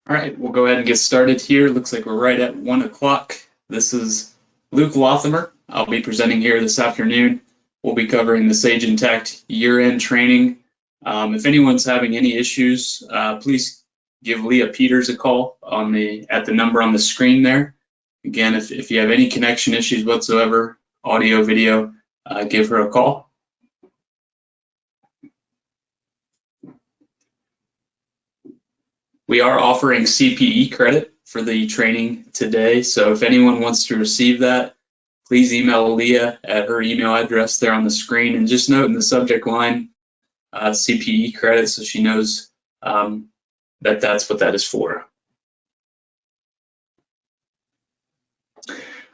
All right, we'll go ahead and get started here. Looks like we're right at 1 o'clock. This is Luke Lothamer. I'll be presenting here this afternoon. We'll be covering the Sage Intacct year-end training. If anyone's having any issues, please give Leah Peters a call at the number on the screen there. Again, if you have any connection issues whatsoever, audio, video, give her a call. We are offering CPE credit for the training today, so if anyone wants to receive that, please email Leah at her email address there on the screen, and just note in the subject line CPE credit so she knows that that's what that is for.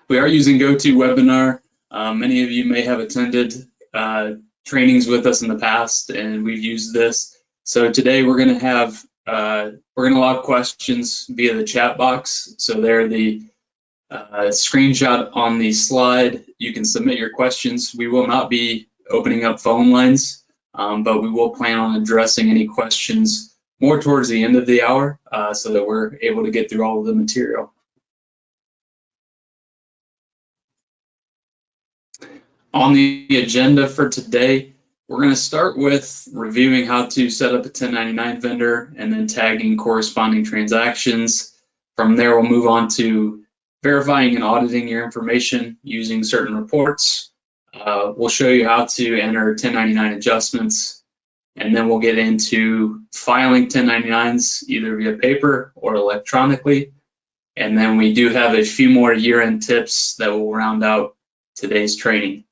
We are using GoToWebinar. Many of you may have attended trainings with us in the past, and we've used this. So today we're going to log questions via the chat box. So there, the screenshot on the slide, you can submit your questions. We will not be opening up phone lines, but we will plan on addressing any questions more towards the end of the hour so that we're able to get through all of the material. On the agenda for today, we're going to start with reviewing how to set up a 1099 vendor and then tagging corresponding transactions. From there, we'll move on to verifying and auditing your information using certain reports. We'll show you how to enter 1099 adjustments, and then we'll get into filing 1099s either via paper or electronically. And then we do have a few more year-end tips that will round out today's training.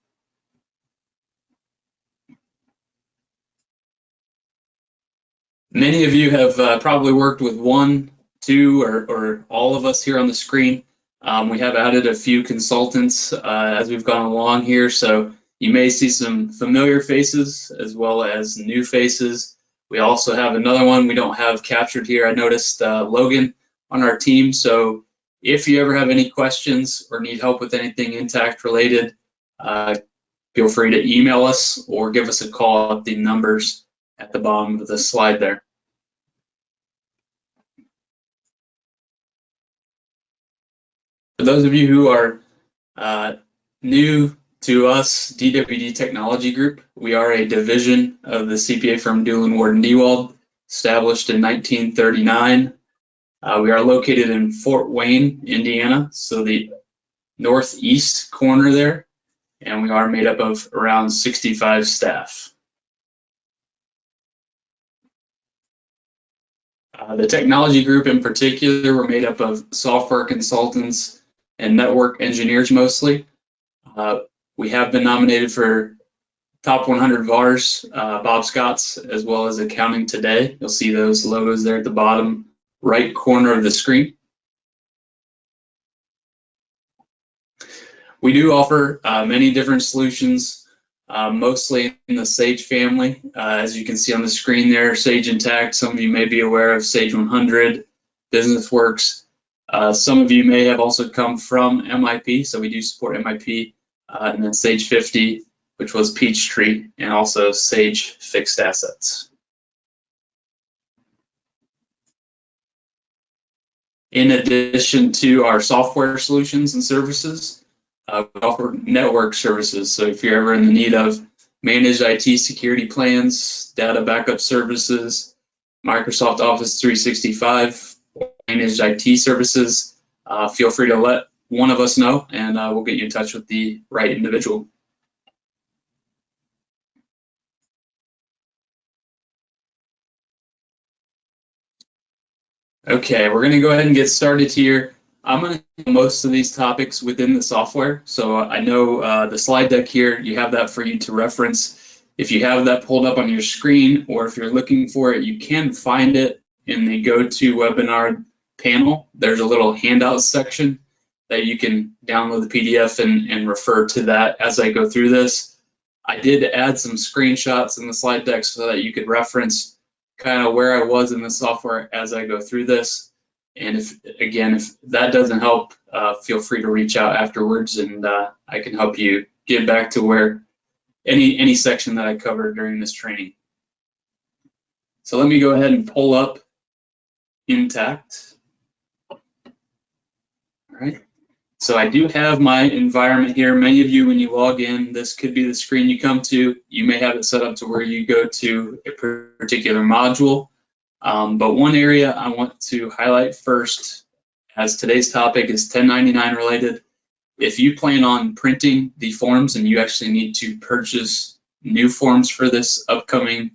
Many of you have probably worked with one, two, or all of us here on the screen. We have added a few consultants as we've gone along here, so you may see some familiar faces as well as new faces. We also have another one we don't have captured here. I noticed Logan on our team, so if you ever have any questions or need help with anything Intacct related, feel free to email us or give us a call at the numbers at the bottom of the slide there. For those of you who are new to us, DWD Technology Group, we are a division of the CPA firm Doolin, Ward & Dewald, established in 1939. We are located in Fort Wayne, Indiana, so the northeast corner there, and we are made up of around 65 staff. The technology group in particular, we're made up of software consultants and network engineers mostly. We have been nominated for Top 100 VARs, Bob Scott's, as well as Accounting Today. You'll see those logos there at the bottom right corner of the screen. We do offer many different solutions, mostly in the Sage family. As you can see on the screen there, Sage Intacct, some of you may be aware of Sage 100, BusinessWorks. Some of you may have also come from MIP, so we do support MIP, and then Sage 50, which was Peachtree, and also Sage Fixed Assets. In addition to our software solutions and services, we offer network services. So if you're ever in the need of managed IT security plans, data backup services, Microsoft Office 365, managed IT services, feel free to let one of us know, and we'll get you in touch with the right individual. Okay, we're going to go ahead and get started here. I'm going to do most of these topics within the software. So I know the slide deck here, you have that for you to reference. If you have that pulled up on your screen, or if you're looking for it, you can find it in the GoToWebinar panel. There's a little handout section that you can download the PDF and refer to that as I go through this. I did add some screenshots in the slide deck so that you could reference kind of where I was in the software as I go through this. And if that doesn't help, feel free to reach out afterwards, and I can help you get back to where any section that I covered during this training. So let me go ahead and pull up Intacct. All right. So I do have my environment here. Many of you, when you log in, this could be the screen you come to. You may have it set up to where you go to a particular module. But one area I want to highlight first, as today's topic is 1099 related. If you plan on printing the forms and you actually need to purchase new forms for this upcoming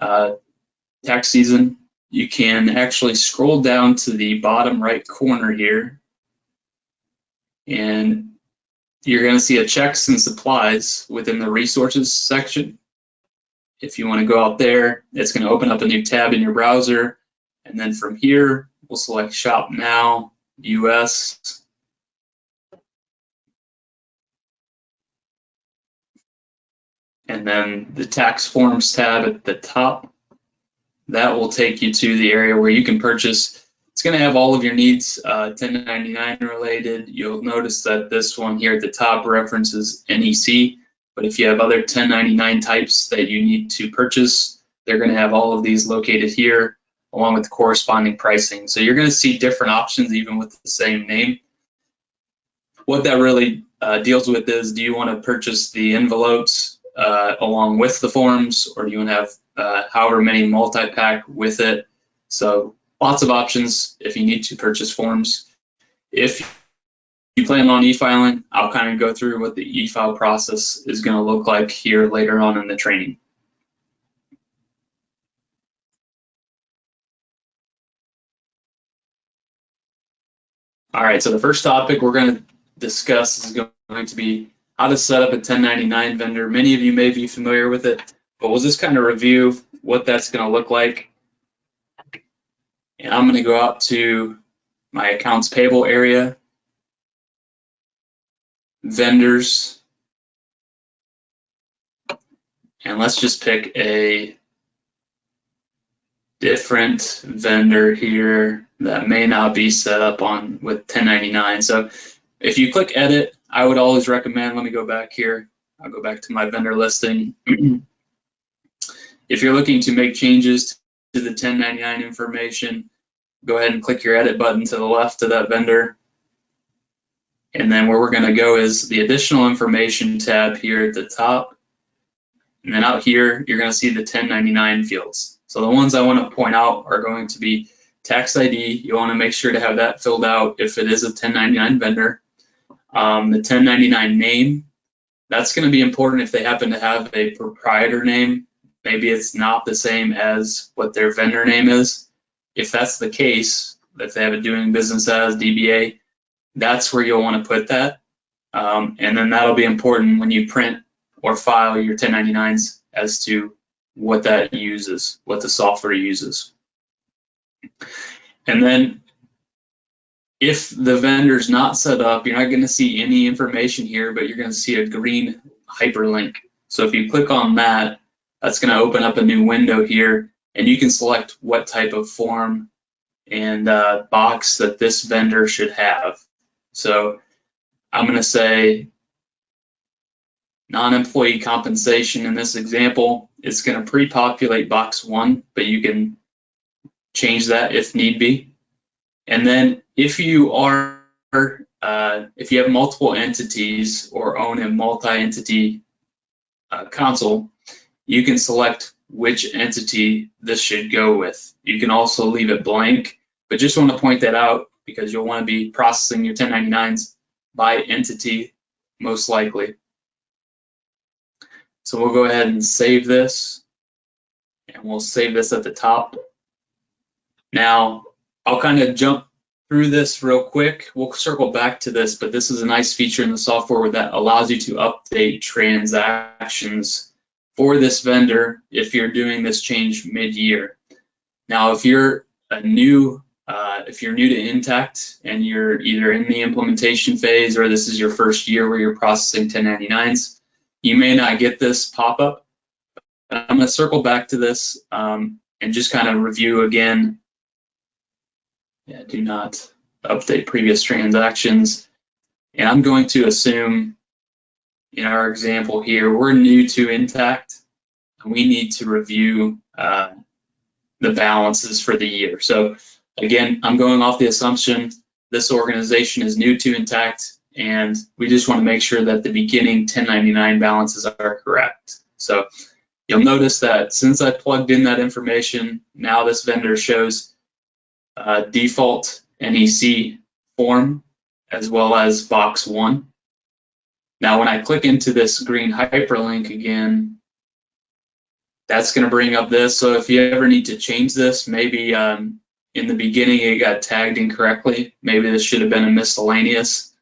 tax season, you can actually scroll down to the bottom right corner here, and you're going to see a checks and supplies within the resources section. If you want to go out there, it's going to open up a new tab in your browser, and then from here we'll select Shop Now, US. And then the tax forms tab at the top, that will take you to the area where you can purchase. It's going to have all of your needs 1099 related. You'll notice that this one here at the top references NEC, but if you have other 1099 types that you need to purchase, they're going to have all of these located here along with the corresponding pricing. So you're going to see different options even with the same name. What that really deals with is, do you want to purchase the envelopes along with the forms, or do you want to have however many multi-pack with it? So lots of options if you need to purchase forms. If you plan on e-filing, I'll kind of go through what the e-file process is going to look like here later on in the training. All right, so the first topic we're going to discuss is going to be how to set up a 1099 vendor. Many of you may be familiar with it, but we'll just kind of review what that's going to look like. And I'm going to go out to my accounts payable area, vendors, and let's just pick a different vendor here that may not be set up on with 1099. So if you click edit, I would always recommend, let me go back here. I'll go back to my vendor listing. If you're looking to make changes to the 1099 information, go ahead and click your edit button to the left of that vendor. And then where we're going to go is the additional information tab here at the top. And then out here, you're going to see the 1099 fields. So the ones I want to point out are going to be tax ID. You want to make sure to have that filled out if it is a 1099 vendor. The 1099 name, that's going to be important if they happen to have a proprietor name. Maybe it's not the same as what their vendor name is. If that's the case, if they have a doing business as DBA, that's where you'll want to put that. And then that'll be important when you print or file your 1099s as to what that uses, what the software uses. And then if the vendor's not set up, you're not going to see any information here, but you're going to see a green hyperlink. So if you click on that, that's going to open up a new window here, and you can select what type of form and box that this vendor should have. So I'm going to say non-employee compensation in this example. It's going to pre-populate box 1, but you can change that if need be. And then if you are, if you have multiple entities or own a multi-entity console, you can select which entity this should go with. You can also leave it blank, but just want to point that out because you'll want to be processing your 1099s by entity most likely. So we'll go ahead and save this, and we'll save this at the top. Now, I'll kind of jump through this real quick. We'll circle back to this, but this is a nice feature in the software that allows you to update transactions for this vendor if you're doing this change mid-year. Now, if you're new to Intacct and you're either in the implementation phase or this is your first year where you're processing 1099s, you may not get this pop-up. I'm going to circle back to this and just kind of review again. Yeah, do not update previous transactions. And I'm going to assume in our example here, we're new to Intacct and we need to review the balances for the year. So Again, I'm going off the assumption this organization is new to Intacct, and we just want to make sure that the beginning 1099 balances are correct. So you'll notice that since I plugged in that information, now this vendor shows default NEC form as well as box 1. Now when I click into this green hyperlink again, that's going to bring up this. So if you ever need to change this, maybe in the beginning it got tagged incorrectly, maybe this should have been a miscellaneous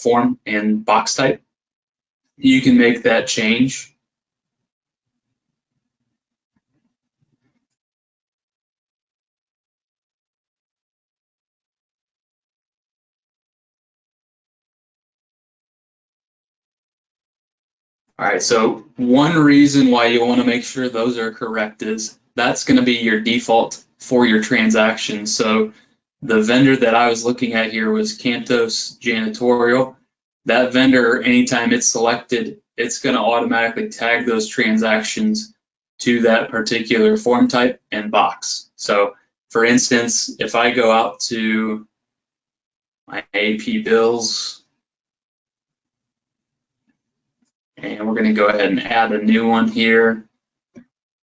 form and box type, you can make that change. All right, so one reason why you want to make sure those are correct is that's going to be your default for your transaction. So the vendor that I was looking at here was Cantos Janitorial. That vendor, anytime it's selected, it's going to automatically tag those transactions to that particular form type and box. So for instance, if I go out to my AP bills, and we're going to go ahead and add a new one here.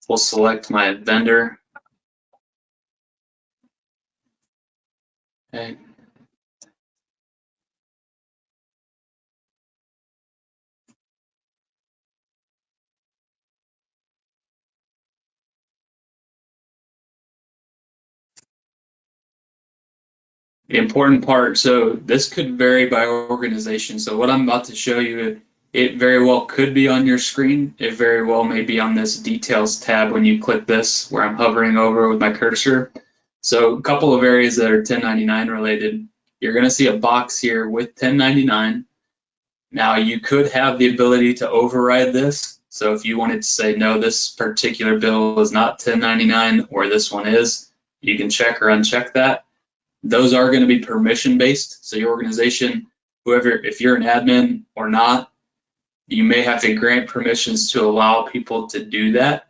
We'll select my vendor. Okay. The important part, so this could vary by organization. So what I'm about to show you, it very well could be on your screen. It very well may be on this details tab when you click this, where I'm hovering over with my cursor. So a couple of areas that are 1099 related. You're going to see a box here with 1099. Now you could have the ability to override this. So if you wanted to say, no, this particular bill is not 1099 or this one is, you can check or uncheck that. Those are going to be permission based. So your organization, whoever, if you're an admin or not, you may have to grant permissions to allow people to do that.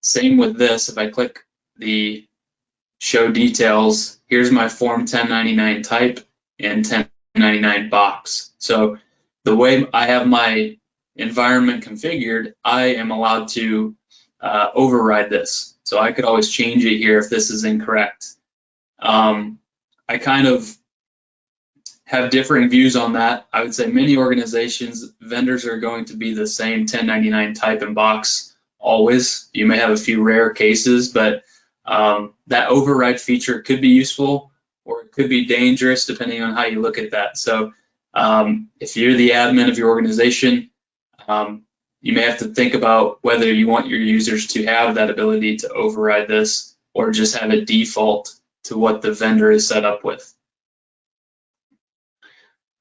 Same with this. If I click the show details, here's my form 1099 type and 1099 box. So the way I have my environment configured, I am allowed to override this. So I could always change it here if this is incorrect. I kind of have differing views on that. I would say many organizations, vendors are going to be the same 1099 type and box always. You may have a few rare cases, but that override feature could be useful or it could be dangerous depending on how you look at that. So if you're the admin of your organization, you may have to think about whether you want your users to have that ability to override this or just have a default to what the vendor is set up with.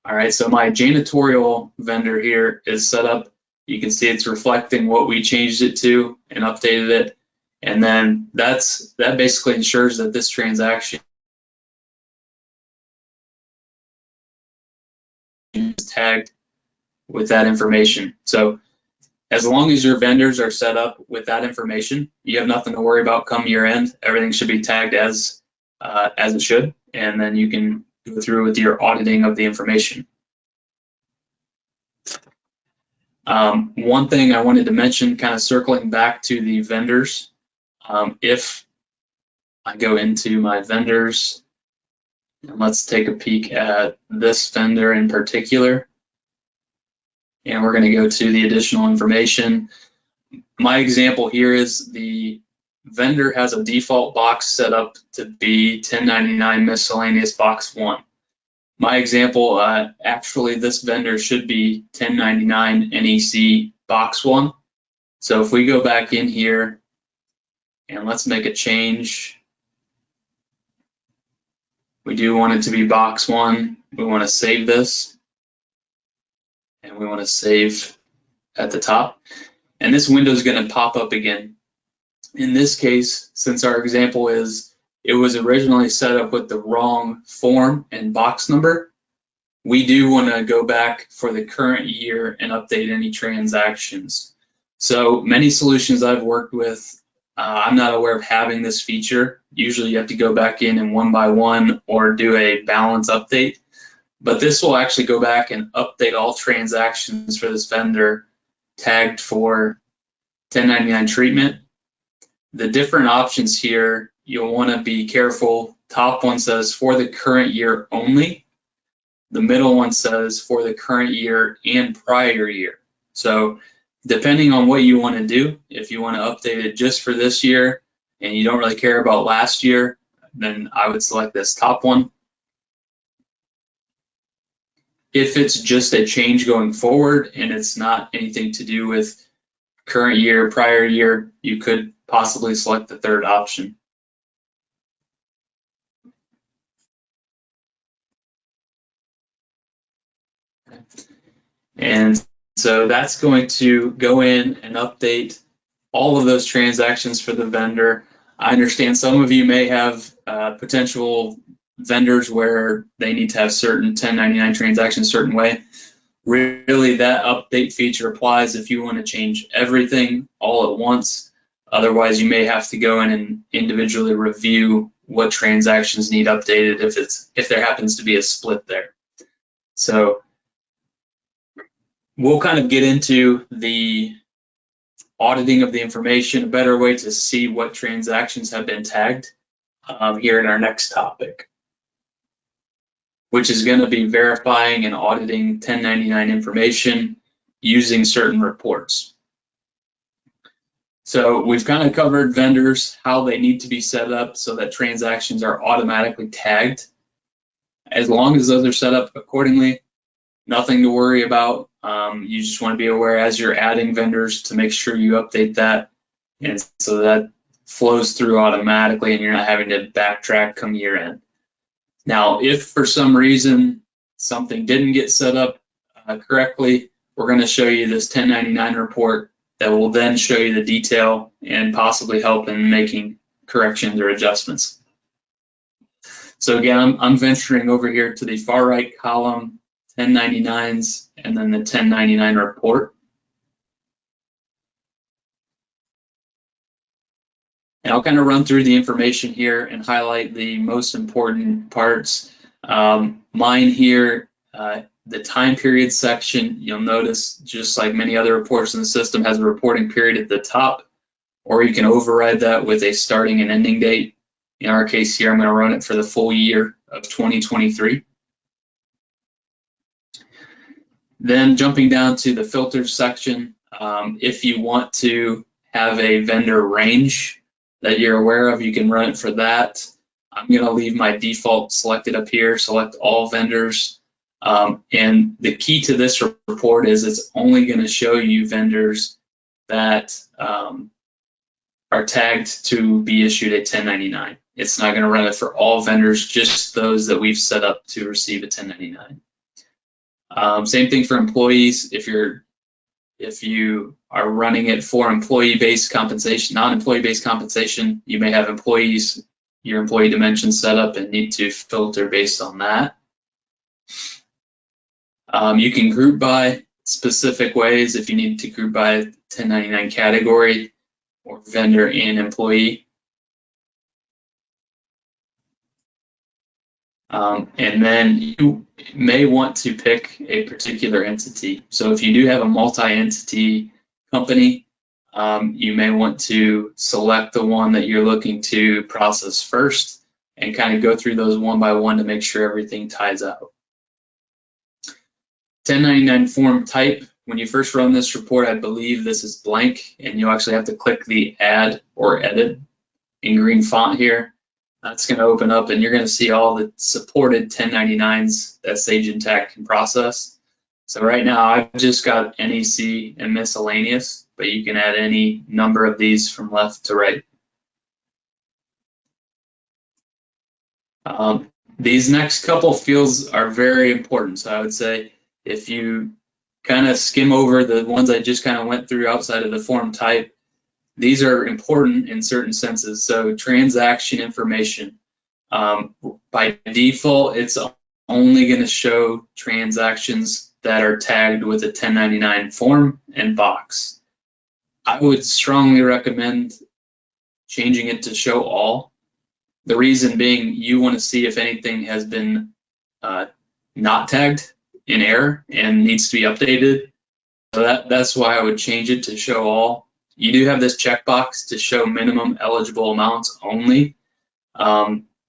All right, so my janitorial vendor here is set up. You can see it's reflecting what we changed it to and updated it. And then that basically ensures that this transaction is tagged with that information. So as long as your vendors are set up with that information, you have nothing to worry about come year end. Everything should be tagged as it should, and then you can go through with your auditing of the information. One thing I wanted to mention, kind of circling back to the vendors, if I go into my vendors, and let's take a peek at this vendor in particular, and we're going to go to the additional information. My example here is the vendor has a default box set up to be 1099 miscellaneous box 1. My example, actually this vendor should be 1099 NEC box 1. So if we go back in here and let's make a change, we do want it to be box 1. We want to save this and we want to save at the top. And this window is going to pop up again. In this case, since our example is it was originally set up with the wrong form and box number, we do want to go back for the current year and update any transactions. So many solutions I've worked with I'm not aware of having this feature. Usually you have to go back in and one by one or do a balance update. But this will actually go back and update all transactions for this vendor tagged for 1099 treatment. The different options here, you'll want to be careful. Top one says for the current year only. The middle one says for the current year and prior year. So depending on what you want to do, if you want to update it just for this year and you don't really care about last year, then I would select this top one. If it's just a change going forward and it's not anything to do with current year, prior year, you could possibly select the third option. And so that's going to go in and update all of those transactions for the vendor. I understand some of you may have potential vendors where they need to have certain 1099 transactions a certain way. Really, that update feature applies if you want to change everything all at once. Otherwise, you may have to go in and individually review what transactions need updated if there happens to be a split there. So we'll kind of get into the auditing of the information, a better way to see what transactions have been tagged here in our next topic, which is going to be verifying and auditing 1099 information using certain reports. So we've kind of covered vendors, how they need to be set up so that transactions are automatically tagged. As long as those are set up accordingly, nothing to worry about. You just want to be aware as you're adding vendors to make sure you update that, and so that flows through automatically and you're not having to backtrack come year end. Now, if for some reason something didn't get set up correctly, we're going to show you this 1099 report that will then show you the detail and possibly help in making corrections or adjustments. So again, I'm venturing over here to the far right column, 1099s, and then the 1099 report. And I'll kind of run through the information here and highlight the most important parts. Mine here, the time period section, you'll notice just like many other reports in the system has a reporting period at the top, or you can override that with a starting and ending date. In our case here, I'm going to run it for the full year of 2023. Then jumping down to the filters section, if you want to have a vendor range that you're aware of, you can run it for that. I'm going to leave my default selected up here, select all vendors. And the key to this report is it's only going to show you vendors that are tagged to be issued a 1099. It's not going to run it for all vendors, just those that we've set up to receive a 1099. Same thing for employees. If you are running it for employee-based compensation, non-employee-based compensation, you may have employees, your employee dimension set up and need to filter based on that. You can group by specific ways if you need to group by 1099 category or vendor and employee. And then you may want to pick a particular entity. So if you do have a multi-entity company, you may want to select the one that you're looking to process first and kind of go through those one by one to make sure everything ties out. 1099 form type, when you first run this report, I believe this is blank, and you'll actually have to click the add or edit in green font here. That's going to open up and you're going to see all the supported 1099s that Sage Intacct can process. So right now I've just got NEC and miscellaneous, but you can add any number of these from left to right. These next couple fields are very important. So I would say if you kind of skim over the ones I just kind of went through outside of the form type, these are important in certain senses. So transaction information, by default, it's only going to show transactions that are tagged with a 1099 form and box. I would strongly recommend changing it to show all. The reason being, you want to see if anything has been not tagged in error and needs to be updated. So that's why I would change it to show all. You do have this checkbox to show minimum eligible amounts only,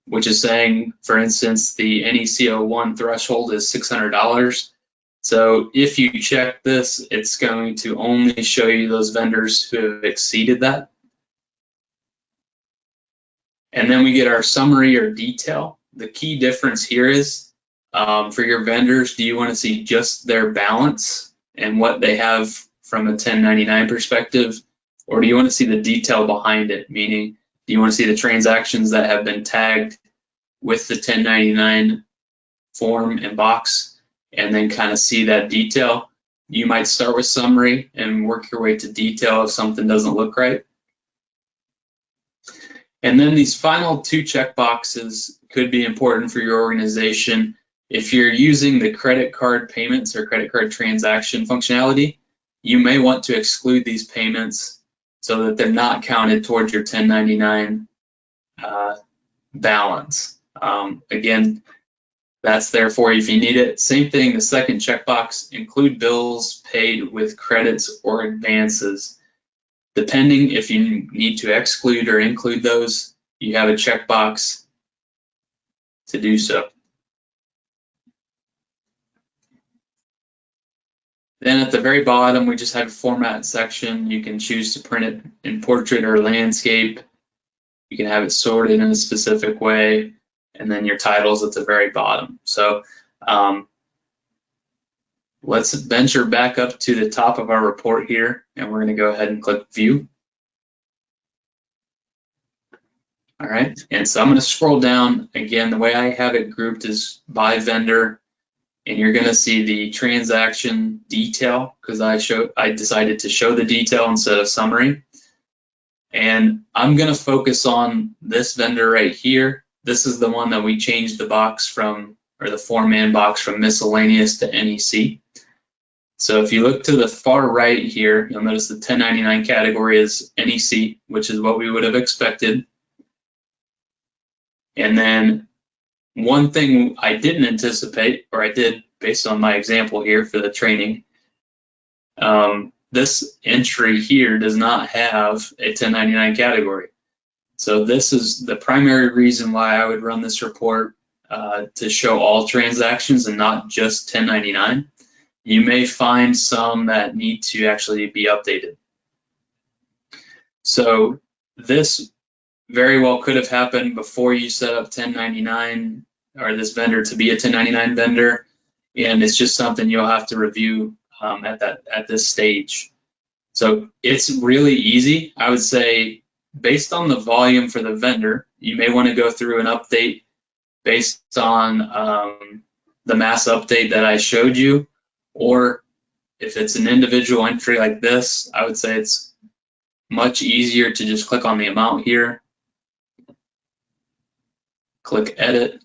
which is saying, for instance, the NEC01 threshold is $600. So if you check this, it's going to only show you those vendors who have exceeded that. And then we get our summary or detail. The key difference here is for your vendors, do you want to see just their balance and what they have from a 1099 perspective, or do you want to see the detail behind it? Meaning, do you want to see the transactions that have been tagged with the 1099 form and box, and then kind of see that detail? You might start with summary and work your way to detail if something doesn't look right. And then these final two checkboxes could be important for your organization. If you're using the credit card payments or credit card transaction functionality, you may want to exclude these payments so that they're not counted towards your 1099 balance. Again, that's there for you if you need it. Same thing, the second checkbox, include bills paid with credits or advances. Depending if you need to exclude or include those, you have a checkbox to do so. Then at the very bottom, we just have a format section. You can choose to print it in portrait or landscape. You can have it sorted in a specific way, and then your titles at the very bottom. So let's venture back up to the top of our report here, and we're going to go ahead and click View. All right, and so I'm going to scroll down. Again, the way I have it grouped is by vendor, and you're going to see the transaction detail because I decided to show the detail instead of summary. And I'm going to focus on this vendor right here. This is the one that we changed the box from, or the form and box from miscellaneous to NEC. So if you look to the far right here, you'll notice the 1099 category is NEC, which is what we would have expected. And then one thing I didn't anticipate, or I did based on my example here for the training, this entry here does not have a 1099 category. So this is the primary reason why I would run this report to show all transactions and not just 1099. You may find some that need to actually be updated. So this very well could have happened before you set up 1099 or this vendor to be a 1099 vendor, and it's just something you'll have to review at this stage. So it's really easy. I would say based on the volume for the vendor, you may want to go through an update based on the mass update that I showed you, or if it's an individual entry like this, I would say it's much easier to just click on the amount here, click edit,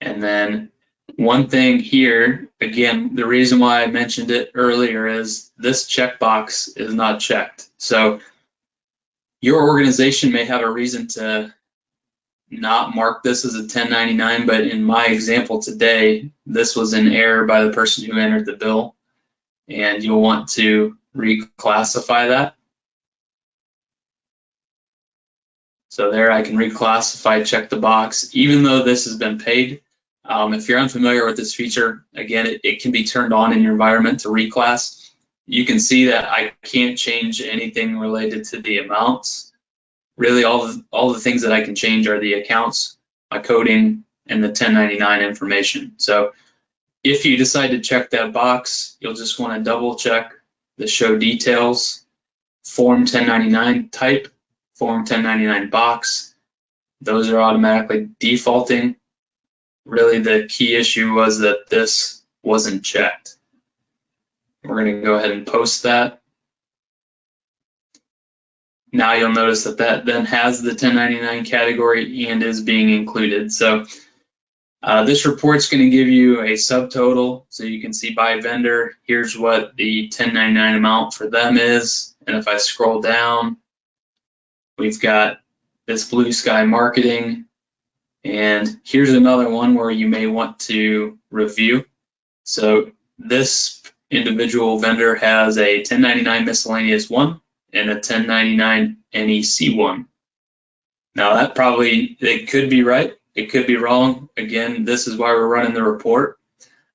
and then one thing here, again, the reason why I mentioned it earlier is this checkbox is not checked. So your organization may have a reason to not mark this as a 1099, but in my example today, this was an error by the person who entered the bill, and you'll want to reclassify that. So there I can reclassify, check the box, even though this has been paid. If you're unfamiliar with this feature, again, it can be turned on in your environment to reclass. You can see that I can't change anything related to the amounts. Really, all the things that I can change are the accounts, my coding, and the 1099 information. So if you decide to check that box, you'll just want to double check the show details, form 1099 type, form 1099 box. Those are automatically defaulting. Really, the key issue was that this wasn't checked. We're going to go ahead and post that. Now you'll notice that that then has the 1099 category and is being included. So This report's going to give you a subtotal, so you can see by vendor, here's what the 1099 amount for them is. And if I scroll down, we've got this Blue Sky Marketing. And here's another one where you may want to review. So this individual vendor has a 1099 miscellaneous 1 and a 1099 NEC 1. Now that probably, it could be right, it could be wrong. Again, this is why we're running the report.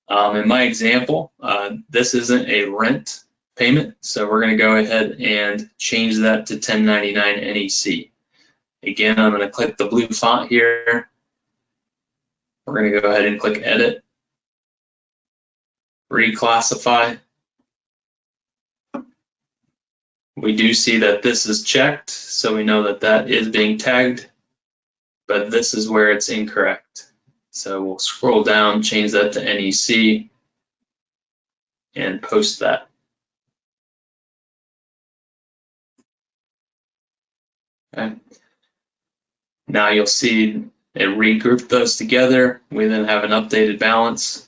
In my example, this isn't a rent payment, so we're going to go ahead and change that to 1099 NEC. Again, I'm going to click the blue font here. We're going to go ahead and click Edit, Reclassify. We do see that this is checked, so we know that that is being tagged, but this is where it's incorrect. So we'll scroll down, change that to NEC, and post that. Okay. Now you'll see it regrouped those together. We then have an updated balance,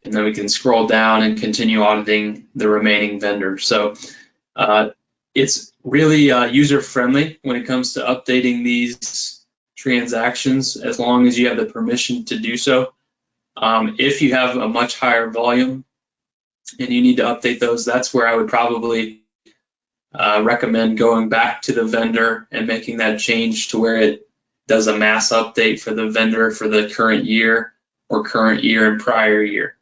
and then we can scroll down and continue auditing the remaining vendors. So it's really user-friendly when it comes to updating these transactions, as long as you have the permission to do so. If you have a much higher volume and you need to update those, that's where I would probably recommend going back to the vendor and making that change to where it does a mass update for the vendor for the current year or current year and prior year.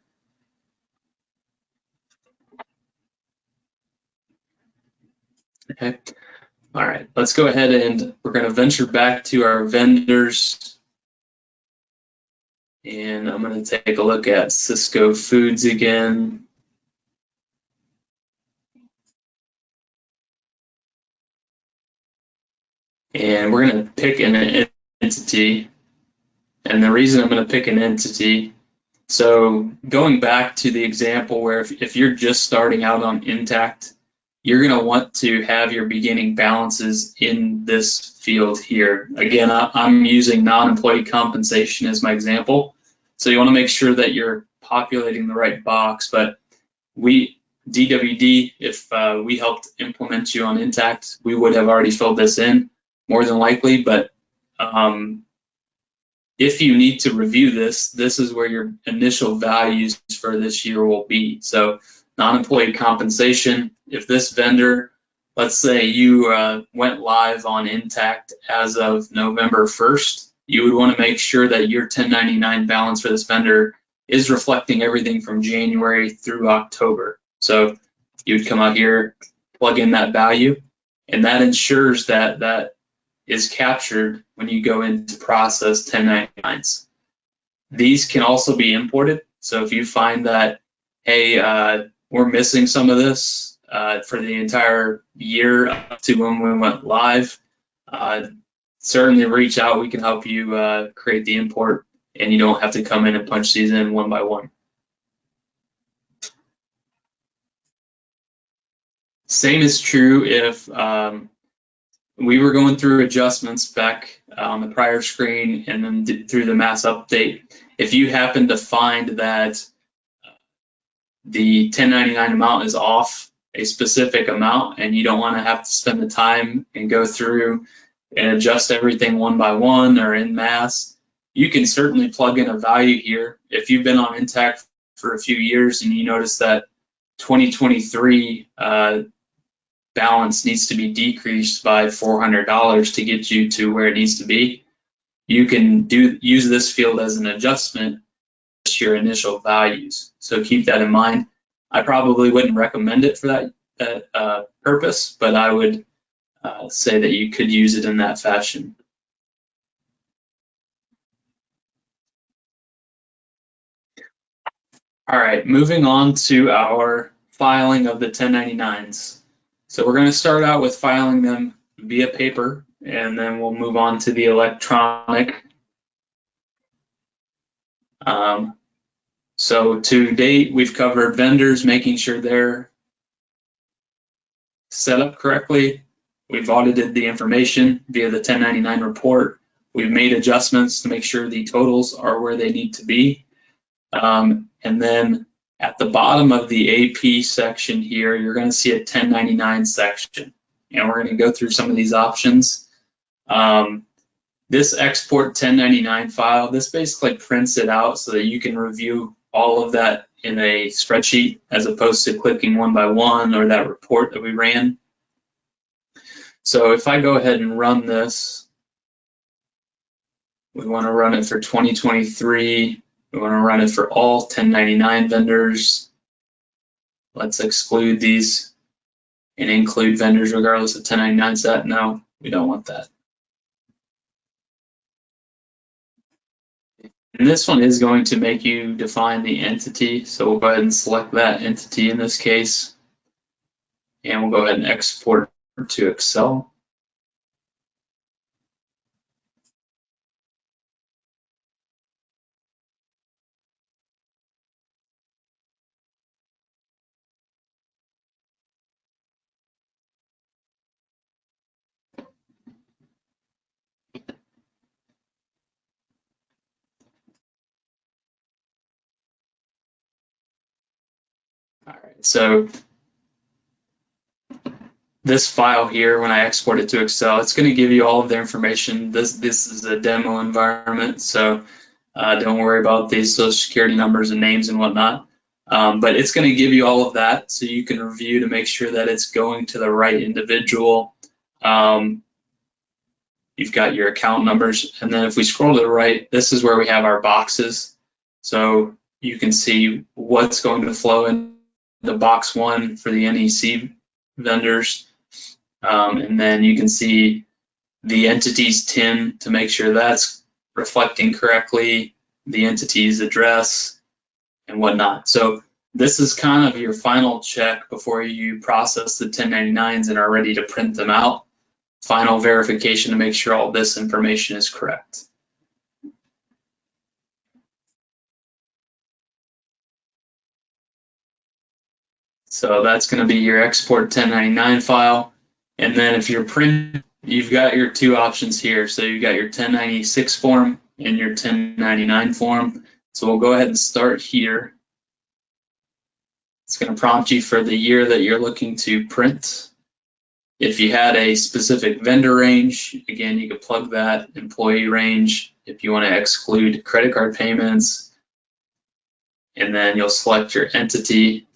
Okay. All right, let's go ahead and we're going to venture back to our vendors. And I'm going to take a look at Cisco Foods again. And we're going to pick an entity. And the reason I'm going to pick an entity, so going back to the example where if you're just starting out on Intacct, you're going to want to have your beginning balances in this field here. Again, I'm using non-employee compensation as my example. So you want to make sure that you're populating the right box. But DWD, if we helped implement you on Intacct, we would have already filled this in, more than likely. But if you need to review this, this is where your initial values for this year will be. So non-employee compensation, if this vendor, let's say you went live on Intacct as of November 1st, you would want to make sure that your 1099 balance for this vendor is reflecting everything from January through October. So you would come out here, plug in that value, and that ensures that that is captured when you go in to process 1099s. These can also be imported. So if you find that, hey, we're missing some of this for the entire year up to when we went live, certainly reach out. We can help you create the import, and you don't have to come in and punch these in one by one. Same is true if we were going through adjustments back on the prior screen and then through the mass update. If you happen to find that the 1099 amount is off a specific amount and you don't want to have to spend the time and go through and adjust everything one by one or in mass, you can certainly plug in a value here. If you've been on Intacct for a few years and you notice that 2023 balance needs to be decreased by $400 to get you to where it needs to be, you can use this field as an adjustment to your initial values. So keep that in mind. I probably wouldn't recommend it for that purpose, but I would say that you could use it in that fashion. All right, moving on to our filing of the 1099s. So we're going to start out with filing them via paper, and then we'll move on to the electronic. So to date, we've covered vendors, making sure they're set up correctly. We've audited the information via the 1099 report. We've made adjustments to make sure the totals are where they need to be. And then at the bottom of the AP section here, you're going to see a 1099 section. And we're going to go through some of these options. This export 1099 file, this basically prints it out so that you can review all of that in a spreadsheet as opposed to clicking one by one or that report that we ran. So if I go ahead and run this, we want to run it for 2023. We want to run it for all 1099 vendors. Let's exclude these and include vendors regardless of 1099 set. No, we don't want that. And this one is going to make you define the entity. So we'll go ahead and select that entity in this case. And we'll go ahead and export to Excel. All right, so this file here, when I export it to Excel, it's going to give you all of the information. This is a demo environment, so don't worry about these social security numbers and names and whatnot. But it's going to give you all of that so you can review to make sure that it's going to the right individual. You've got your account numbers, and then if we scroll to the right, this is where we have our boxes. So you can see what's going to flow in the box 1 for the NEC vendors. And then you can see the entity's TIN to make sure that's reflecting correctly, the entity's address and whatnot. So this is kind of your final check before you process the 1099s and are ready to print them out. Final verification to make sure all this information is correct. So that's going to be your export 1099 file. And then if you're printing, you've got your two options here. So you've got your 1096 form and your 1099 form. So we'll go ahead and start here. It's going to prompt you for the year that you're looking to print. If you had a specific vendor range, again, you could plug that employee range. If you want to exclude credit card payments, and then you'll select your entity.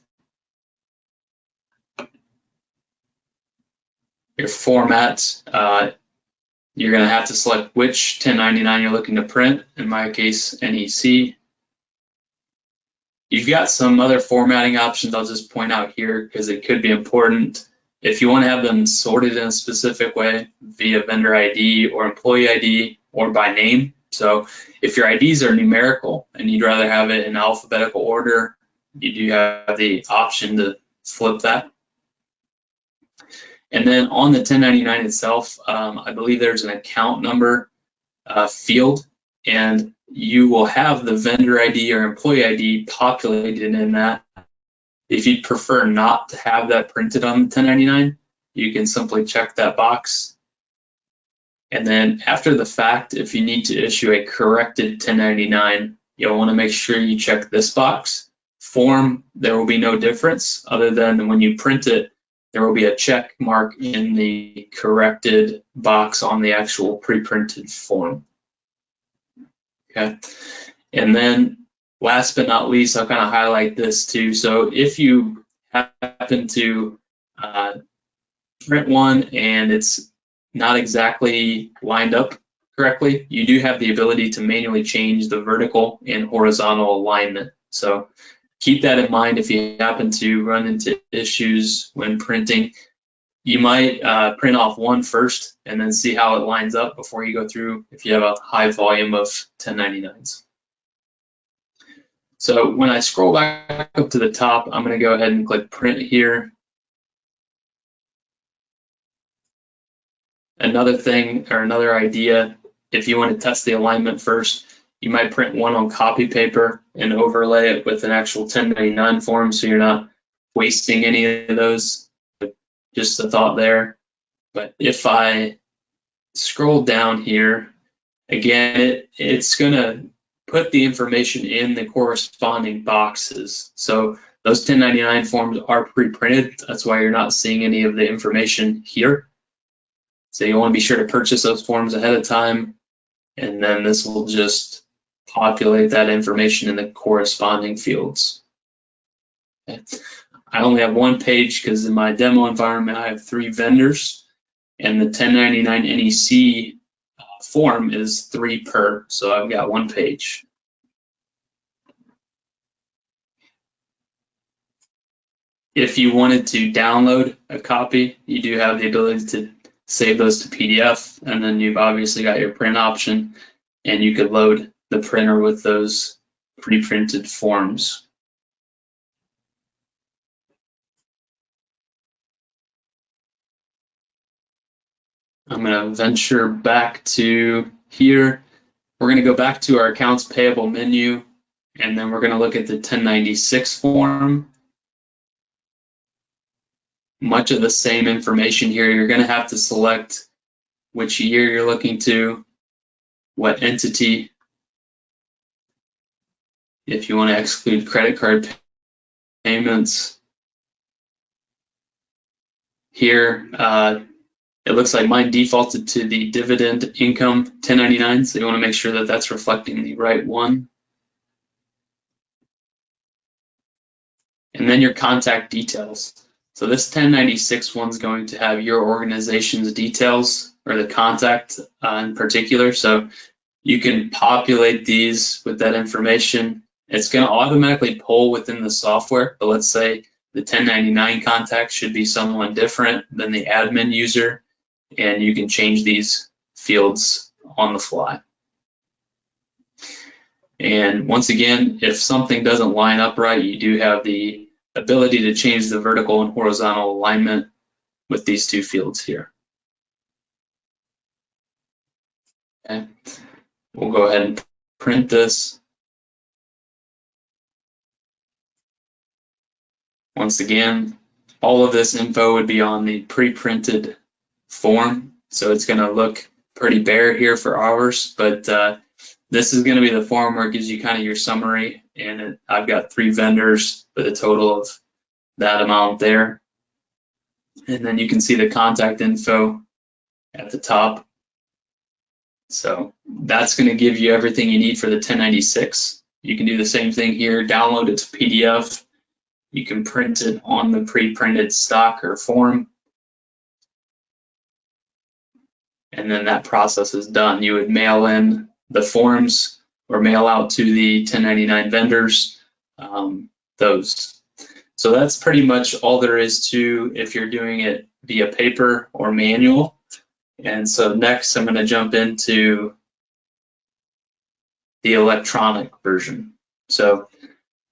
Your format, you're going to have to select which 1099 you're looking to print, in my case, NEC. You've got some other formatting options I'll just point out here because it could be important. If you want to have them sorted in a specific way via vendor ID or employee ID or by name. So if your IDs are numerical and you'd rather have it in alphabetical order, you do have the option to flip that. And then on the 1099 itself, I believe there's an account number field, and you will have the vendor ID or employee ID populated in that. If you'd prefer not to have that printed on the 1099, you can simply check that box. And then after the fact, if you need to issue a corrected 1099, you'll want to make sure you check this box. Form, there will be no difference other than when you print it, there will be a check mark in the corrected box on the actual pre-printed form. Okay, and then last but not least, I'll kind of highlight this too. So if you happen to print one and it's not exactly lined up correctly, you do have the ability to manually change the vertical and horizontal alignment. So keep that in mind if you happen to run into issues when printing. You might print off one first and then see how it lines up before you go through if you have a high volume of 1099s. So when I scroll back up to the top, I'm going to go ahead and click print here. Another thing or another idea, if you want to test the alignment first, you might print one on copy paper and overlay it with an actual 1099 form so you're not wasting any of those. Just a thought there. But if I scroll down here again, it's going to put the information in the corresponding boxes. So those 1099 forms are pre-printed. That's why you're not seeing any of the information here. So you want to be sure to purchase those forms ahead of time, and then this will just populate that information in the corresponding fields. Okay. I only have one page because in my demo environment I have 3 vendors, and the 1099 NEC form is 3 per, so I've got 1 page. If you wanted to download a copy, you do have the ability to save those to PDF, and then you've obviously got your print option, and you could load the printer with those pre-printed forms. I'm going to venture back to here. We're going to go back to our accounts payable menu, and then we're going to look at the 1096 form. Much of the same information here. You're going to have to select which year you're looking to, what entity. If you want to exclude credit card payments. Here, it looks like mine defaulted to the dividend income 1099, so you want to make sure that that's reflecting the right one. And then your contact details. So this 1096 one's going to have your organization's details, or the contact in particular. So you can populate these with that information. It's going to automatically pull within the software, but let's say the 1099 contact should be someone different than the admin user, and you can change these fields on the fly. And once again, if something doesn't line up right, you do have the ability to change the vertical and horizontal alignment with these 2 fields here. Okay. We'll go ahead and print this. Once again, all of this info would be on the pre-printed form, so it's going to look pretty bare here for ours, but this is going to be the form where it gives you kind of your summary, and I've got 3 vendors with a total of that amount there. And then you can see the contact info at the top. So that's going to give you everything you need for the 1096. You can do the same thing here, download it to PDF. You can print it on the pre-printed stock or form. And then that process is done. You would mail in the forms or mail out to the 1099 vendors those. So that's pretty much all there is to if you're doing it via paper or manual. And so next I'm going to jump into the electronic version. So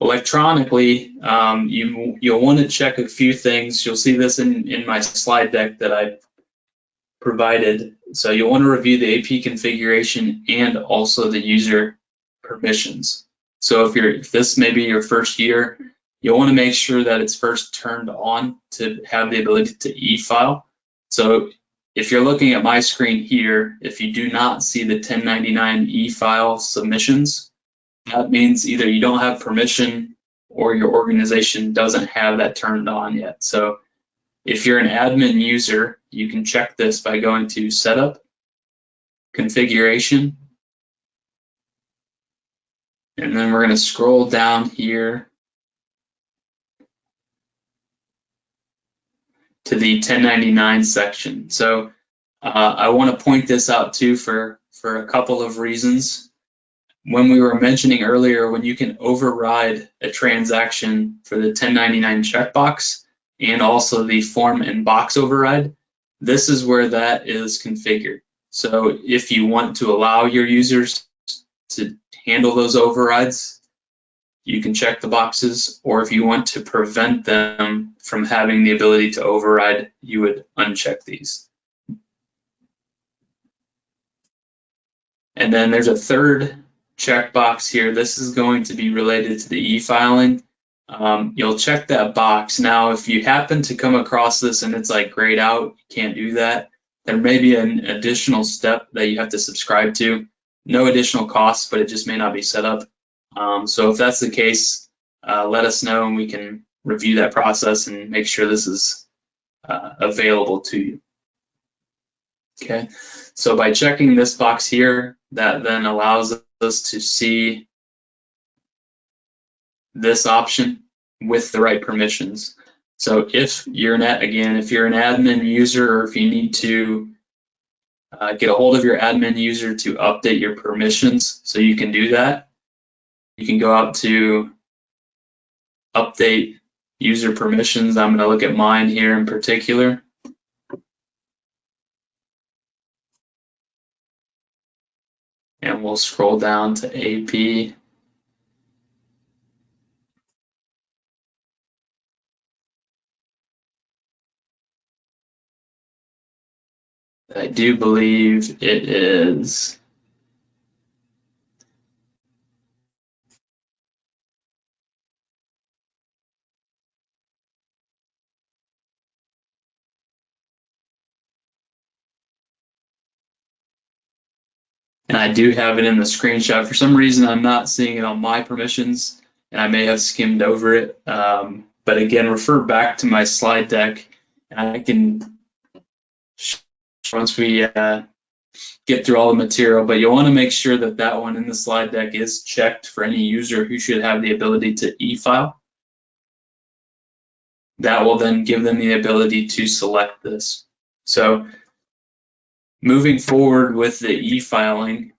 electronically, you'll want to check a few things. You'll see this in my slide deck that I provided. So you'll want to review the AP configuration and also the user permissions. So if this may be your first year, you'll want to make sure that it's first turned on to have the ability to e-file. So if you're looking at my screen here, if you do not see the 1099 e-file submissions, that means either you don't have permission or your organization doesn't have that turned on yet. So if you're an admin user, you can check this by going to Setup, Configuration, and then we're going to scroll down here to the 1099 section. So I want to point this out too for a couple of reasons. When we were mentioning earlier, when you can override a transaction for the 1099 checkbox and also the form and box override, this is where that is configured. So if you want to allow your users to handle those overrides, you can check the boxes, or if you want to prevent them from having the ability to override, you would uncheck these. And then there's a third checkbox here. This is going to be related to the e-filing. You'll check that box. Now, if you happen to come across this and it's like grayed out, you can't do that, there may be an additional step that you have to subscribe to. no additional costs, but it just may not be set up. So if that's the case, let us know and we can review that process and make sure this is available to you. Okay, so by checking this box here, that then allows us to see this option with the right permissions. So if you're if you're an admin user, or if you need to get a hold of your admin user to update your permissions, so you can do that, you can go out to update user permissions. I'm going to look at mine here in particular. And we'll scroll down to AP. I do believe it is and I do have it in the screenshot. For some reason, I'm not seeing it on my permissions, and I may have skimmed over it. But again, refer back to my slide deck, and I can, once we get through all the material, but you'll want to make sure that that one in the slide deck is checked for any user who should have the ability to e-file. That will then give them the ability to select this. So moving forward with the e-filing,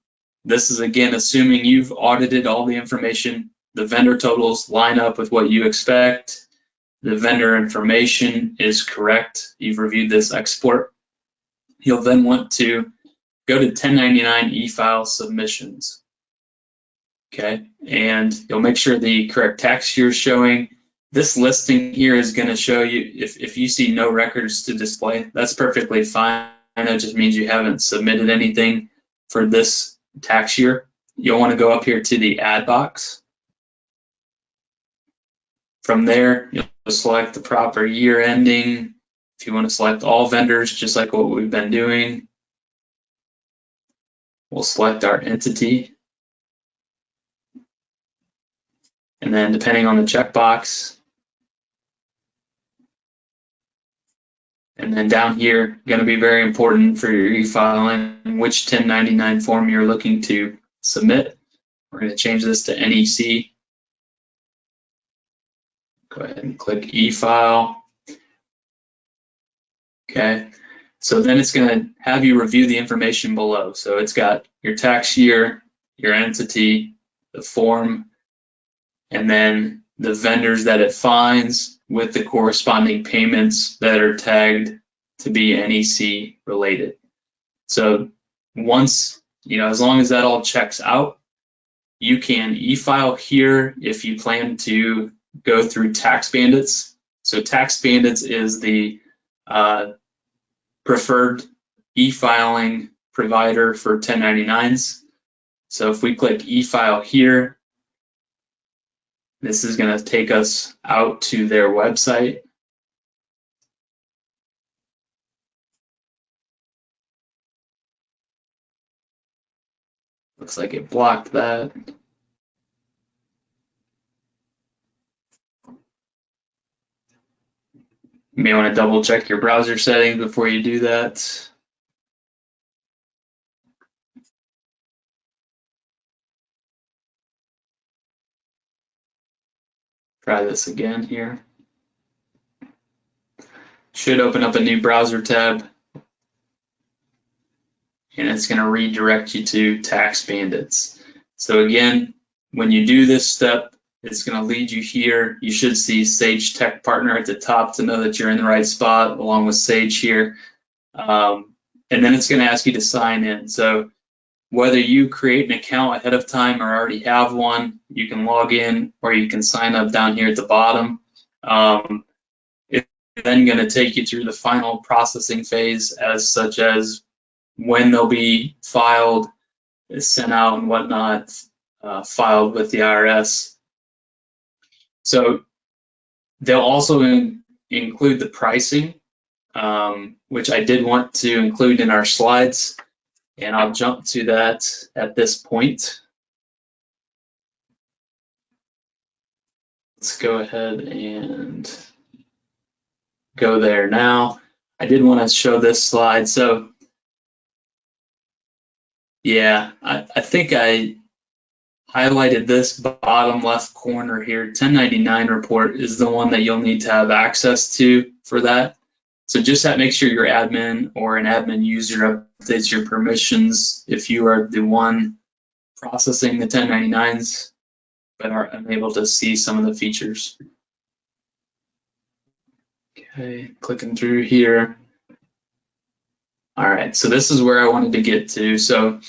this is again assuming you've audited all the information, the vendor totals line up with what you expect, the vendor information is correct, you've reviewed this export. You'll then want to go to 1099 e-file submissions. Okay, and you'll make sure the correct tax year is showing. This listing here is going to show you if you see no records to display, that's perfectly fine. That just means you haven't submitted anything for this tax year. You'll want to go up here to the add box. From there, you'll select the proper year ending. If you want to select all vendors, just like what we've been doing, we'll select our entity. And then depending on the checkbox, and then down here, going to be very important for your e-filing, which 1099 form you're looking to submit. We're going to change this to NEC. Go ahead and click e-file. Okay, so then it's going to have you review the information below. So it's got your tax year, your entity, the form, and then the vendors that it finds with the corresponding payments that are tagged to be NEC related. So once, as long as that all checks out, you can e-file here if you plan to go through Tax Bandits. So Tax Bandits is the preferred e-filing provider for 1099s. So if we click e-file here, this is going to take us out to their website. Looks like it blocked that. You may want to double check your browser settings before you do that. Try this again here. Should open up a new browser tab, and it's going to redirect you to Tax Bandits. So again, when you do this step, it's going to lead you here. You should see Sage Tech Partner at the top to know that you're in the right spot, along with Sage here. And then it's going to ask you to sign in. So whether you create an account ahead of time or already have one, you can log in or you can sign up down here at the bottom. It's then going to take you through the final processing phase, such as when they'll be filed, sent out and whatnot, filed with the IRS. So they'll also include the pricing, which I did want to include in our slides. And I'll jump to that at this point. Let's go ahead and go there now. I did want to show this slide. So yeah, I think I highlighted this bottom left corner here. 1099 report is the one that you'll need to have access to for that. So just make sure your admin or an admin user updates your permissions if you are the one processing the 1099s but are unable to see some of the features. Okay, clicking through here. All right, so this is where I wanted to get to. So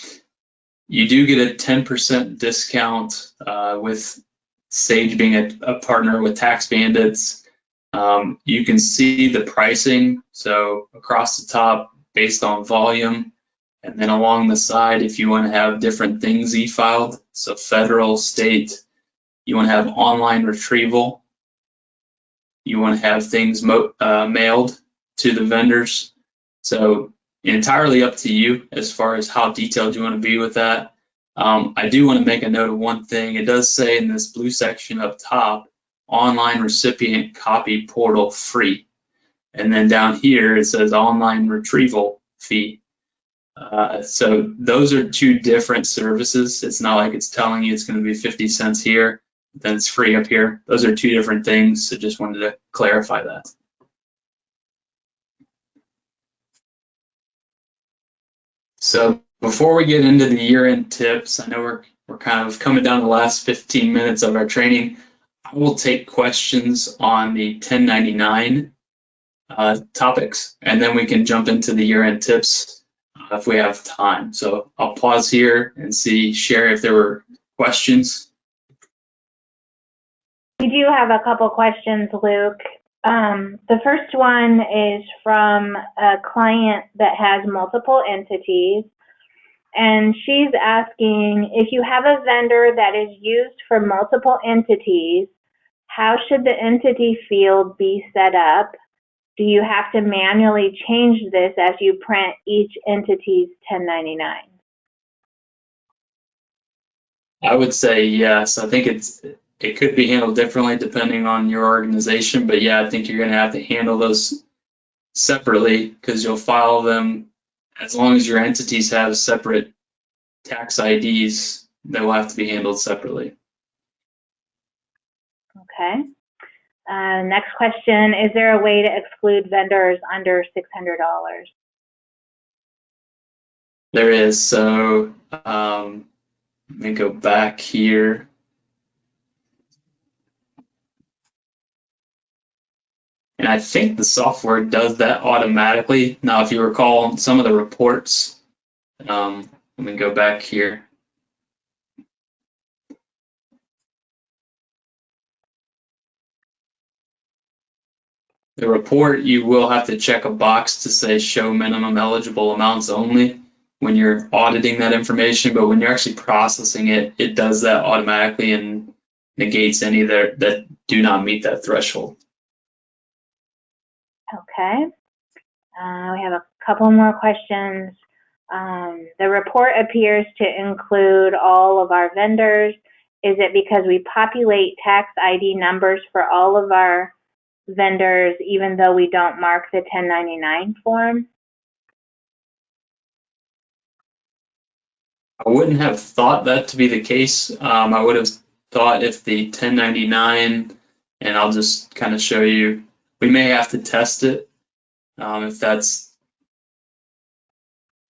you do get a 10% discount with Sage being a partner with Tax Bandits. You can see the pricing, so across the top based on volume, and then along the side if you want to have different things e-filed, so federal, state, you want to have online retrieval, you want to have things mailed to the vendors. So entirely up to you as far as how detailed you want to be with that. I do want to make a note of one thing. It does say in this blue section up top, online recipient copy portal free. And then down here it says online retrieval fee. So those are two different services. It's not like it's telling you it's going to be 50 cents here, then it's free up here. Those are two different things. So just wanted to clarify that. So before we get into the year-end tips, I know we're kind of coming down the last 15 minutes of our training. I will take questions on the 1099 topics, and then we can jump into the year-end tips if we have time. So I'll pause here and share if there were questions. We do have a couple questions, Luke. The first one is from a client that has multiple entities, and she's asking, if you have a vendor that is used for multiple entities, how should the entity field be set up? Do you have to manually change this as you print each entity's 1099? I would say yes. I think it could be handled differently depending on your organization, but yeah, I think you're going to have to handle those separately because you'll file them as long as your entities have separate tax IDs. They will have to be handled separately. Okay. Next question, is there a way to exclude vendors under $600? There is. So let me go back here. And I think the software does that automatically. Now, if you recall some of the reports, let me go back here. The report, you will have to check a box to say show minimum eligible amounts only when you're auditing that information, but when you're actually processing it, it does that automatically and negates any that do not meet that threshold. Okay. We have a couple more questions. The report appears to include all of our vendors. Is it because we populate tax ID numbers for all of our vendors even though we don't mark the 1099 form? I wouldn't have thought that to be the case. I would have thought if the 1099, and I'll just kind of show you, we may have to test it if that's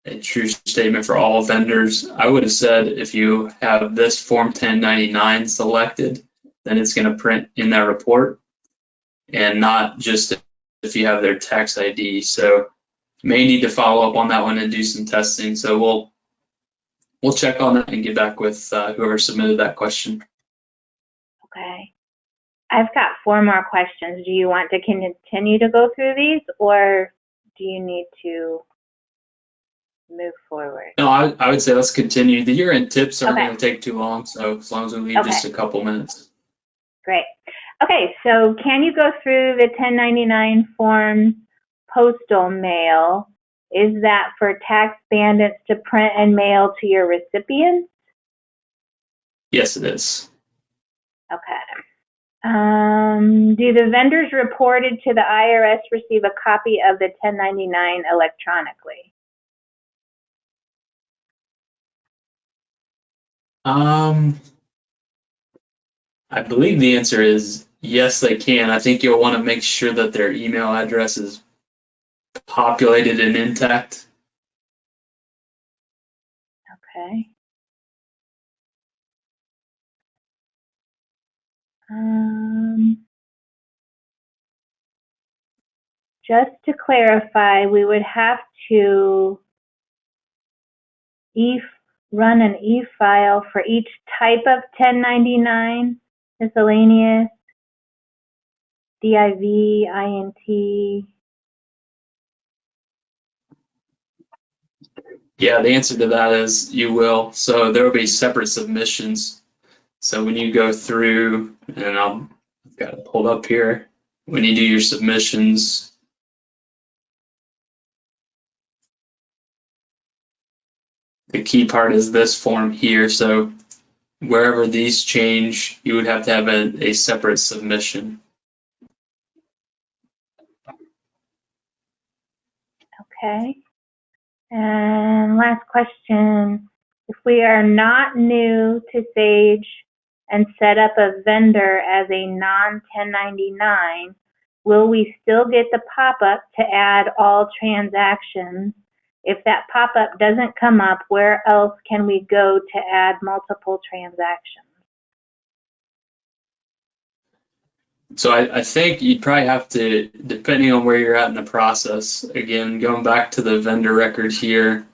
a true statement for all vendors. I would have said if you have this Form 1099 selected, then it's going to print in that report, and not just if you have their tax ID. So you may need to follow up on that one and do some testing. So we'll check on that and get back with whoever submitted that question. Okay. I've got 4 more questions. Do you want to continue to go through these, or do you need to move forward? No, I would say let's continue. The year-end tips aren't Okay. going to take too long, so as long as we leave just a couple minutes. Great. Okay, so can you go through the 1099 form postal mail Is that for tax bandits to print and mail to your recipients? Yes, it is. Okay. Do the vendors reported to the IRS receive a copy of the 1099 electronically? I believe the answer is yes, they can. I think you'll want to make sure that their email address is populated and intact. Okay. Just to clarify, we would have to run an e-file for each type of 1099, miscellaneous, div, int. Yeah, the answer to that is you will. So there will be separate submissions. So when you go through, and I've got it pulled up here, when you do your submissions, the key part is this form here. So wherever these change, you would have to have a separate submission. Okay. And last question, if we are not new to Sage and set up a vendor as a non-1099, will we still get the pop-up to add all transactions? If that pop-up doesn't come up, where else can we go to add multiple transactions? So I think you'd probably have to, depending on where you're at in the process, again, going back to the vendor record here,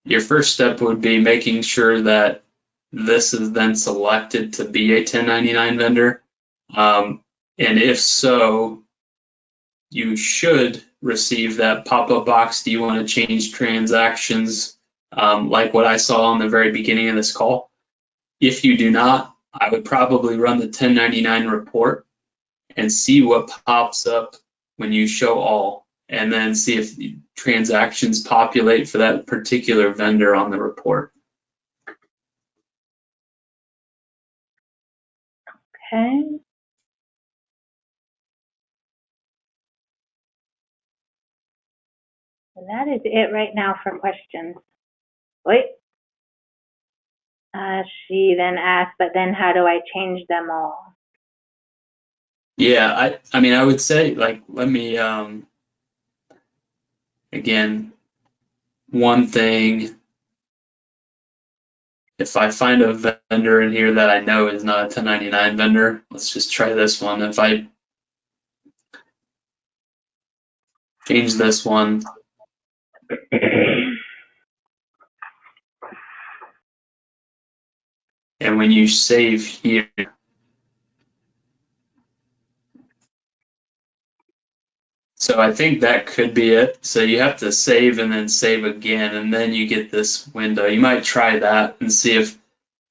your first step would be making sure that this is then selected to be a 1099 vendor. And if so, you should receive that pop-up box. Do you want to change transactions, like what I saw in the very beginning of this call? If you do not, I would probably run the 1099 report and see what pops up when you show all, and then see if the transactions populate for that particular vendor on the report. Okay. And that is it right now for questions. Wait. She then asked, but then how do I change them all? Yeah, I mean, I would say, like, let me, again, one thing, if I find a vendor in here that I know is not a 1099 vendor, let's just try this one. If I change this one, and when you save here, so I think that could be it. So you have to save and then save again, and then you get this window. You might try that and see if,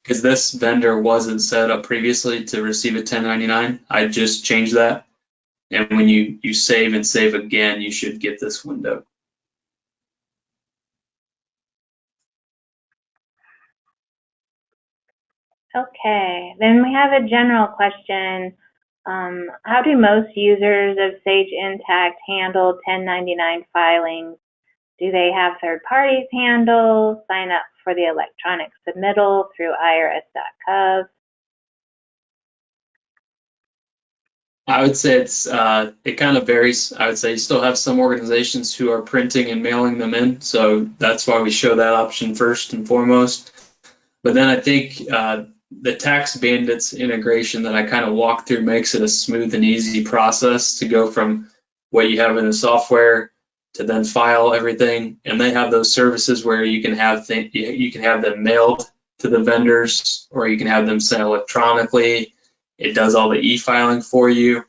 because this vendor wasn't set up previously to receive a 1099, I just changed that. And when you save and save again, you should get this window. Okay, then we have a general question. How do most users of Sage Intacct handle 1099 filings? Do they have third parties handle, sign up for the electronic submittal through irs.gov? I would say it kind of varies. I would say you still have some organizations who are printing and mailing them in, so that's why we show that option first and foremost. But then I think the tax bandits integration that I kind of walked through makes it a smooth and easy process to go from what you have in the software to then file everything. And they have those services where you can have them mailed to the vendors, or you can have them sent electronically. It does all the e-filing for you.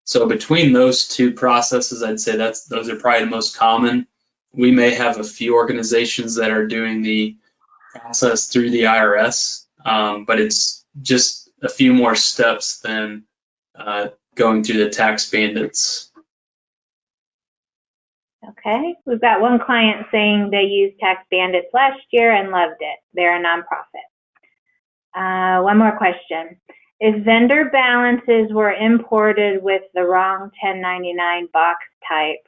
So between those two processes, I'd say those are probably the most common. We may have a few organizations that are doing the process through the IRS, but it's just a few more steps than going through the tax bandits. Okay, we've got one client saying they used Tax Bandits last year and loved it. They're a nonprofit. One more question. If vendor balances were imported with the wrong 1099 box type,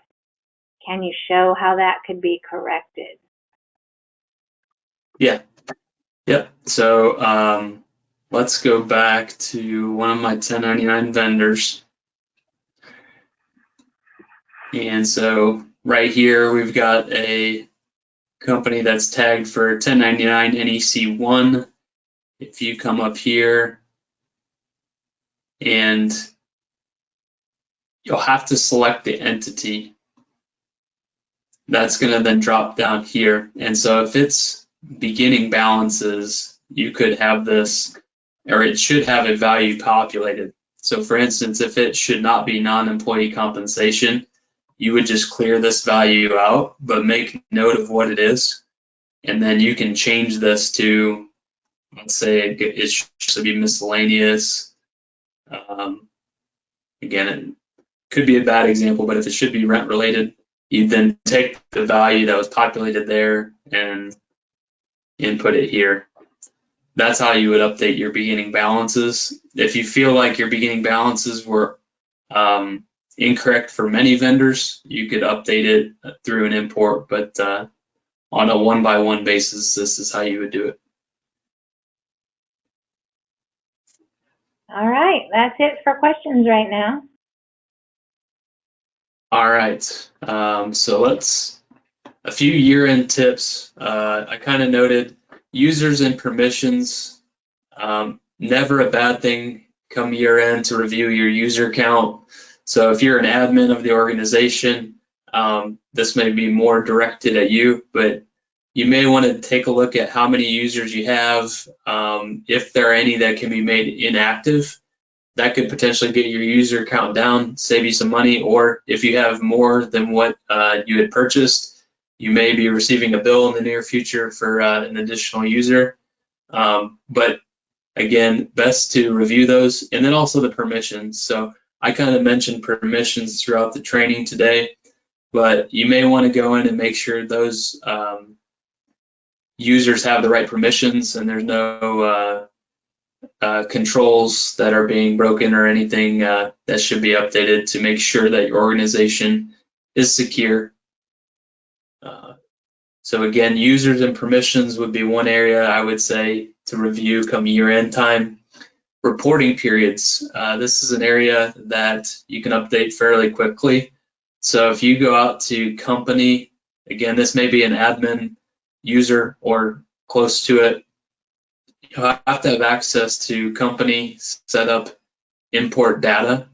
can you show how that could be corrected? Yeah. Yep. So let's go back to one of my 1099 vendors. And so right here, we've got a company that's tagged for 1099 NEC1. If you come up here, and you'll have to select the entity. That's going to then drop down here. And so if it's beginning balances, you could have this, or it should have a value populated. So for instance, if it should not be non-employee compensation, you would just clear this value out, but make note of what it is. And then you can change this to, let's say it should be miscellaneous. Again, it could be a bad example, but if it should be rent related, you then take the value that was populated there and input it here. That's how you would update your beginning balances. If you feel like your beginning balances were incorrect for many vendors, you could update it through an import, but on a one-by-one basis, this is how you would do it. All right, that's it for questions right now. All right, so a few year-end tips. I kind of noted users and permissions, never a bad thing come year-end to review your user count. So if you're an admin of the organization, this may be more directed at you, but you may want to take a look at how many users you have. If there are any that can be made inactive, that could potentially get your user count down, save you some money, or if you have more than what you had purchased, you may be receiving a bill in the near future for an additional user. But again, best to review those, and then also the permissions. So I kind of mentioned permissions throughout the training today, but you may want to go in and make sure those users have the right permissions and there's no controls that are being broken or anything that should be updated to make sure that your organization is secure. So again, users and permissions would be one area I would say to review come year-end time. Reporting periods. This is an area that you can update fairly quickly. So if you go out to company, again, this may be an admin user or close to it, you'll have to have access to company setup import data.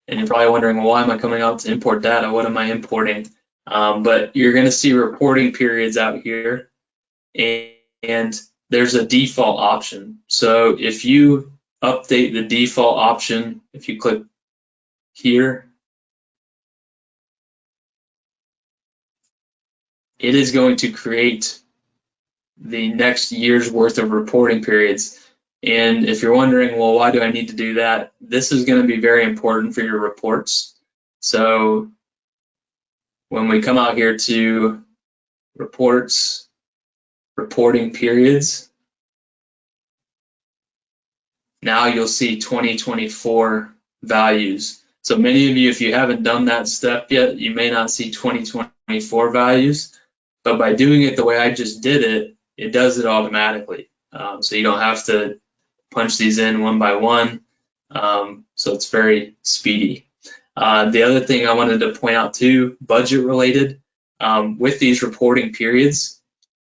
And you're probably wondering, well, why am I coming out to import data? What am I importing? But you're going to see reporting periods out here, and there's a default option. So if you update the default option, if you click here, it is going to create the next year's worth of reporting periods. And if you're wondering, well, why do I need to do that? This is going to be very important for your reports. So when we come out here to reports, reporting periods, now you'll see 2024 values. So many of you, if you haven't done that step yet, you may not see 2024 values, but by doing it the way I just did it, it does it automatically. So you don't have to punch these in one by one. So it's very speedy. The other thing I wanted to point out too, budget related, with these reporting periods,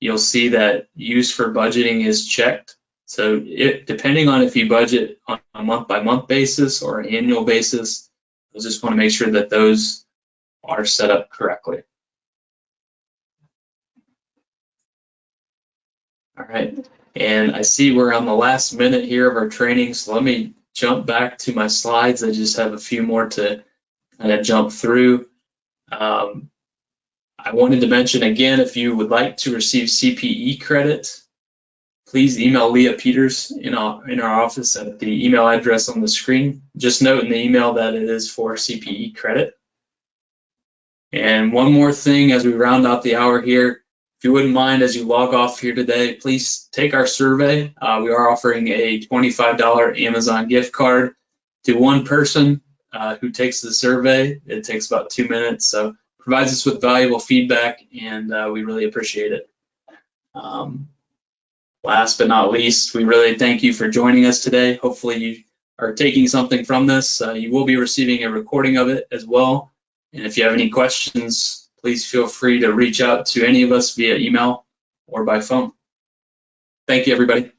you'll see that use for budgeting is checked. So depending on if you budget on a month-by-month basis or an annual basis, I just want to make sure that those are set up correctly. All right, and I see we're on the last minute here of our training, so let me jump back to my slides. I just have a few more to kind of jump through. I wanted to mention again, if you would like to receive CPE credit please email Leah Peters in our office at the email address on the screen. Just note in the email that it is for CPE credit. And one more thing as we round out the hour here, if you wouldn't mind, as you log off here today, please take our survey. We are offering a $25 Amazon gift card to one person who takes the survey. It takes about 2 minutes, so provides us with valuable feedback, and we really appreciate it. Last but not least, we really thank you for joining us today. Hopefully you are taking something from this. You will be receiving a recording of it as well. And if you have any questions, please feel free to reach out to any of us via email or by phone. Thank you, everybody.